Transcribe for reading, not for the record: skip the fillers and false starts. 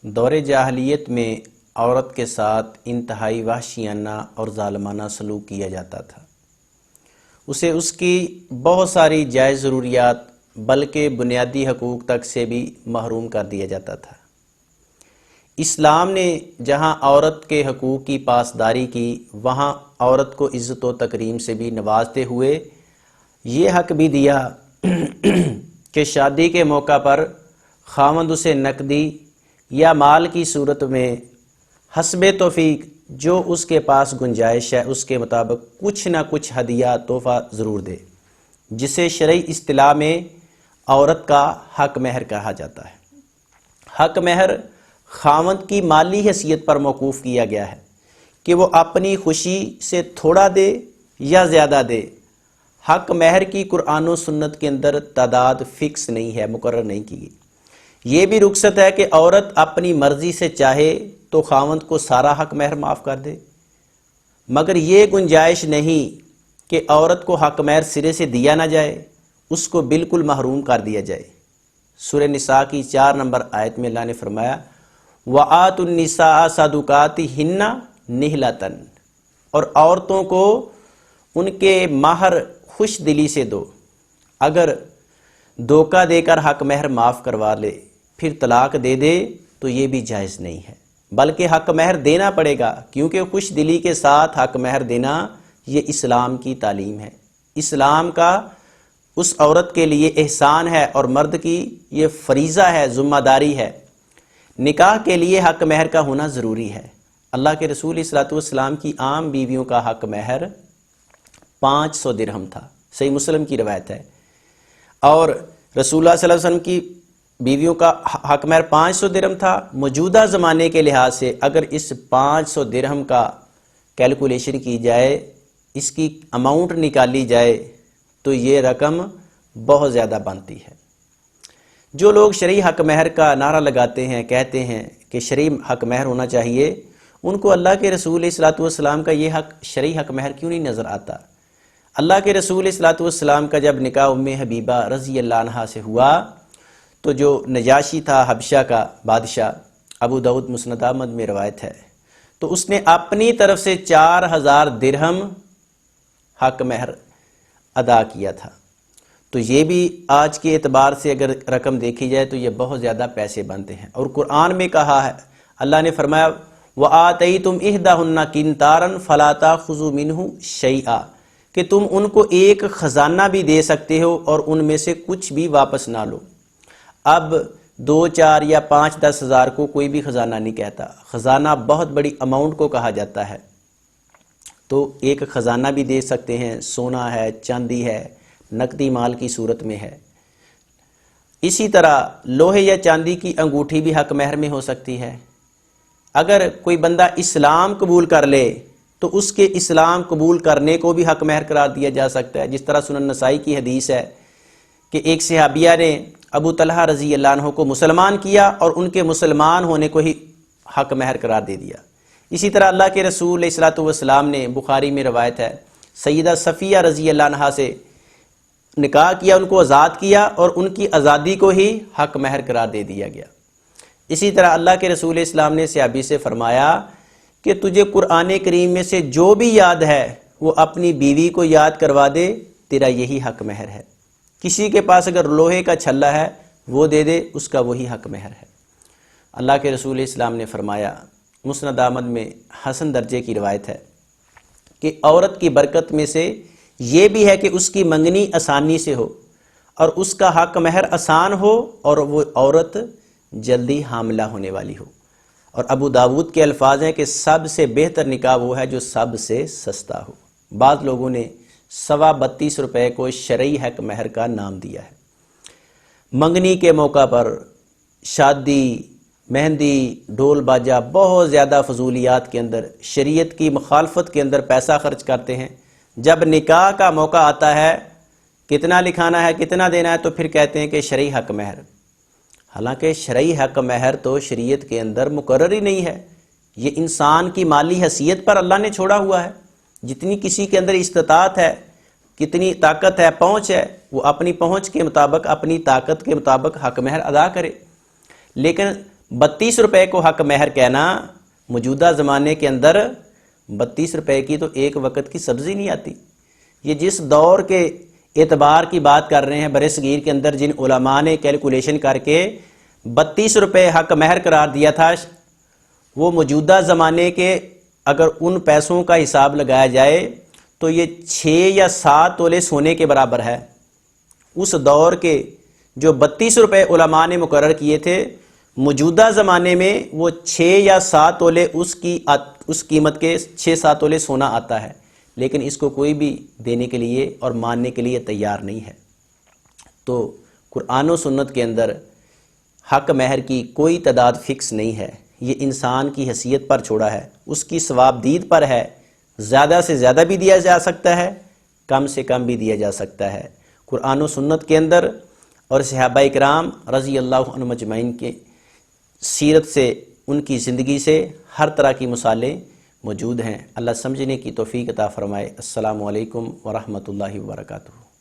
دور جاہلیت میں عورت کے ساتھ انتہائی وحشیانہ اور ظالمانہ سلوک کیا جاتا تھا. اسے اس کی بہت ساری جائز ضروریات بلکہ بنیادی حقوق تک سے بھی محروم کر دیا جاتا تھا. اسلام نے جہاں عورت کے حقوق کی پاسداری کی، وہاں عورت کو عزت و تکریم سے بھی نوازتے ہوئے یہ حق بھی دیا کہ شادی کے موقع پر خاوند اسے نقدی یا مال کی صورت میں حسب توفیق جو اس کے پاس گنجائش ہے اس کے مطابق کچھ نہ کچھ ہدیہ تحفہ ضرور دے، جسے شرعی اصطلاح میں عورت کا حق مہر کہا جاتا ہے. حق مہر خاوند کی مالی حیثیت پر موقوف کیا گیا ہے کہ وہ اپنی خوشی سے تھوڑا دے یا زیادہ دے. حق مہر کی قرآن و سنت کے اندر تعداد فکس نہیں ہے، مقرر نہیں کی گئی. یہ بھی رخصت ہے کہ عورت اپنی مرضی سے چاہے تو خاوند کو سارا حق مہر معاف کر دے، مگر یہ گنجائش نہیں کہ عورت کو حق مہر سرے سے دیا نہ جائے، اس کو بالکل محروم کر دیا جائے. سورہ نساء کی 4 نمبر آیت میں اللہ نے فرمایا وَآتُوا النِّسَاءَ صَدُقَاتِهِنَّ نِحْلَةً، اور عورتوں کو ان کے مہر خوش دلی سے دو. اگر دھوکہ دے کر حق مہر معاف کروا لے پھر طلاق دے دے تو یہ بھی جائز نہیں ہے، بلکہ حق مہر دینا پڑے گا، کیونکہ خوش دلی کے ساتھ حق مہر دینا یہ اسلام کی تعلیم ہے. اسلام کا اس عورت کے لیے احسان ہے اور مرد کی یہ فریضہ ہے، ذمہ داری ہے. نکاح کے لیے حق مہر کا ہونا ضروری ہے. اللہ کے رسول صلی اللہ علیہ وسلم کی عام بیویوں کا حق مہر 500 درہم تھا، صحیح مسلم کی روایت ہے. اور رسول اللہ صلی اللہ علیہ وسلم کی بیویوں کا حق مہر 500 درہم تھا. موجودہ زمانے کے لحاظ سے اگر اس 500 درہم کا کیلکولیشن کی جائے، اس کی اماؤنٹ نکالی جائے تو یہ رقم بہت زیادہ بنتی ہے. جو لوگ شرعی حق مہر کا نعرہ لگاتے ہیں، کہتے ہیں کہ شرعی حق مہر ہونا چاہیے، ان کو اللہ کے رسول صلی اللہ علیہ وسلم کا یہ حق شرعی حق مہر کیوں نہیں نظر آتا؟ اللہ کے رسول صلی اللہ علیہ وسلم کا جب نکاح ام حبیبہ رضی اللہ عنہا سے ہوا تو جو نجاشی تھا حبشہ کا بادشاہ، ابو داؤد مسند احمد میں روایت ہے، تو اس نے اپنی طرف سے 4000 درہم حق مہر ادا کیا تھا. تو یہ بھی آج کے اعتبار سے اگر رقم دیکھی جائے تو یہ بہت زیادہ پیسے بنتے ہیں. اور قرآن میں کہا ہے، اللہ نے فرمایا وَآتَيْتُمْ إِحْدَاهُنَّ قِنْطَارًا فَلَا تَأْخُذُوا مِنْهُ شَيْئًا، کہ تم ان کو ایک خزانہ بھی دے سکتے ہو اور ان میں سے کچھ بھی واپس نہ لو. اب 2 4 یا 5 10 ہزار کو کوئی بھی خزانہ نہیں کہتا، خزانہ بہت بڑی اماؤنٹ کو کہا جاتا ہے. تو ایک خزانہ بھی دے سکتے ہیں، سونا ہے، چاندی ہے، نقدی مال کی صورت میں ہے. اسی طرح لوہے یا چاندی کی انگوٹھی بھی حق مہر میں ہو سکتی ہے. اگر کوئی بندہ اسلام قبول کر لے تو اس کے اسلام قبول کرنے کو بھی حق مہر قرار دیا جا سکتا ہے. جس طرح سنن نسائی کی حدیث ہے کہ ایک صحابیہ نے ابو طلحہ رضی اللہ عنہ کو مسلمان کیا اور ان کے مسلمان ہونے کو ہی حق مہر قرار دے دیا. اسی طرح اللہ کے رسول علیہ الصلوۃ والسلام نے بخاری میں روایت ہے سیدہ صفیہ رضی اللہ عنہا سے نکاح کیا، ان کو آزاد کیا اور ان کی آزادی کو ہی حق مہر قرار دے دیا گیا. اسی طرح اللہ کے رسول اسلام نے صحابی سے فرمایا کہ تجھے قرآن کریم میں سے جو بھی یاد ہے وہ اپنی بیوی کو یاد کروا دے، تیرا یہی حق مہر ہے. کسی کے پاس اگر لوہے کا چھلا ہے وہ دے دے، اس کا وہی حق مہر ہے. اللہ کے رسول اسلام نے فرمایا، مسند احمد میں حسن درجے کی روایت ہے کہ عورت کی برکت میں سے یہ بھی ہے کہ اس کی منگنی آسانی سے ہو اور اس کا حق مہر آسان ہو اور وہ عورت جلدی حاملہ ہونے والی ہو. اور ابو داود کے الفاظ ہیں کہ سب سے بہتر نکاح وہ ہے جو سب سے سستا ہو. بعض لوگوں نے 32.25 روپے کو شرعی حق مہر کا نام دیا ہے. منگنی کے موقع پر شادی، مہندی، ڈھول باجا، بہت زیادہ فضولیات کے اندر، شریعت کی مخالفت کے اندر پیسہ خرچ کرتے ہیں. جب نکاح کا موقع آتا ہے کتنا لکھانا ہے، کتنا دینا ہے، تو پھر کہتے ہیں کہ شرعی حق مہر. حالانکہ شرعی حق مہر تو شریعت کے اندر مقرر ہی نہیں ہے. یہ انسان کی مالی حیثیت پر اللہ نے چھوڑا ہوا ہے. جتنی کسی کے اندر استطاعت ہے کتنی طاقت ہے، پہنچ ہے، وہ اپنی پہنچ کے مطابق، اپنی طاقت کے مطابق حق مہر ادا کرے۔ لیکن 32 روپے کو حق مہر کہنا، موجودہ زمانے کے اندر 32 روپے کی تو ایک وقت کی سبزی نہیں آتی۔ یہ جس دور کے اعتبار کی بات کر رہے ہیں برِ صغیر کے اندر، جن علماء نے کیلکولیشن کر کے 32 روپے حق مہر قرار دیا تھا، وہ موجودہ زمانے کے اگر ان پیسوں کا حساب لگایا جائے تو یہ 6 یا 7 تولے سونے کے برابر ہے۔ اس دور کے جو 32 روپے علماء نے مقرر کیے تھے، موجودہ زمانے میں وہ 6 یا 7 تولے اس قیمت کے 6-7 تولے سونا آتا ہے، لیکن اس کو کوئی بھی دینے کے لیے اور ماننے کے لیے تیار نہیں ہے۔ تو قرآن و سنت کے اندر حق مہر کی کوئی تعداد فکس نہیں ہے، یہ انسان کی حیثیت پر چھوڑا ہے، اس کی ثواب دید پر ہے۔ زیادہ سے زیادہ بھی دیا جا سکتا ہے، کم سے کم بھی دیا جا سکتا ہے۔ قرآن و سنت کے اندر اور صحابہ کرام رضی اللہ عنہم اجمعین کے سیرت سے، ان کی زندگی سے ہر طرح کی مثالیں موجود ہیں۔ اللہ سمجھنے کی توفیق عطا فرمائے۔ السلام علیکم ورحمۃ اللہ وبرکاتہ۔